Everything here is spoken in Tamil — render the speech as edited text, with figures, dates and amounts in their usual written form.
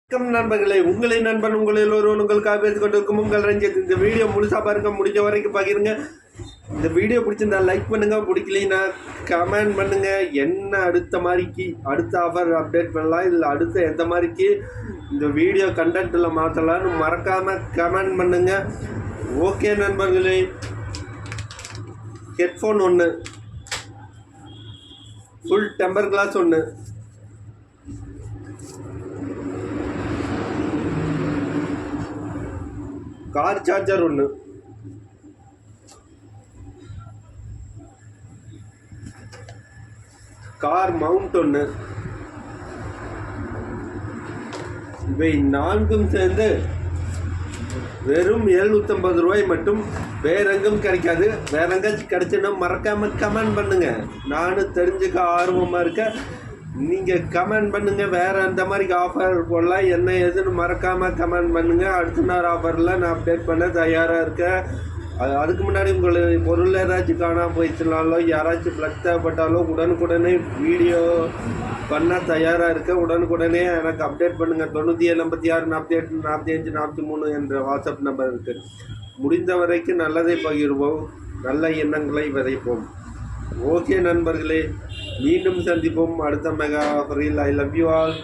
வணக்கம் நண்பர்களே, உங்களின் நண்பன் உங்கள் எல்லோரும் உங்களுக்காக பேசிக் கொண்டிருக்கும் உங்கள் ரஞ்சித். இந்த வீடியோ முழுசாக பாருங்க, முடிஞ்ச வரைக்கும் பகிருங்க. இந்த வீடியோ பிடிச்சிருந்தா லைக் பண்ணுங்க, பிடிக்கலைன்னா கமெண்ட் பண்ணுங்க. என்ன அடுத்த மாதிரிக்கு அடுத்த ஆஃபர் அப்டேட் பண்ணலாம், இல்லை அடுத்த எந்த மாதிரிக்கு இந்த வீடியோ கண்டென்ட்டில் மாற்றலான்னு மறக்காமல் கமெண்ட் பண்ணுங்க. ஓகே நண்பர்களே, ஹெட்ஃபோன் ஒன்று, ஃபுல் டெம்பர் கிளாஸ் ஒன்று, கார் சார்ஜர் ஒன்று, கார் மவுண்ட் ஒன்று. இவை நான்கும் சேர்ந்து வெறும் 750 ரூபாய் மட்டும். வேற எங்கும் கிடைக்காது. வேற எங்காச்சும் கிடைச்சுன்னா மறக்காம கமெண்ட் பண்ணுங்க. நானும் தெரிஞ்சுக்க ஆர்வமாக இருக்கேன். நீங்கள் கமெண்ட் பண்ணுங்கள். வேறு அந்த மாதிரி ஆஃபர் போடலாம், என்ன எதுன்னு மறக்காமல் கமெண்ட் பண்ணுங்கள். அடுத்த நாள் ஆஃபரில் நான் அப்டேட் பண்ண தயாராக இருக்கேன். அதுக்கு முன்னாடி உங்களுக்கு பொருள் ஏதாச்சும் காணாமல் போயிடுச்சுனாலோ, யாராச்சும் ப்ளக் தேவைப்பட்டாலோ உடனுக்குடனே வீடியோ பண்ண தயாராக இருக்கேன். உடனுக்குடனே எனக்கு அப்டேட் பண்ணுங்கள். 97 86 48 45 43 என்ற வாட்ஸ்அப் நம்பர் இருக்குது. முடிந்த வரைக்கும் நல்லதை பகிர்வோம், நல்ல எண்ணங்களை விதைப்போம். ஓகே நண்பர்களே, மீண்டும் சந்திப்போம் அடுத்த மெகா ஆஃபரில். I love you all.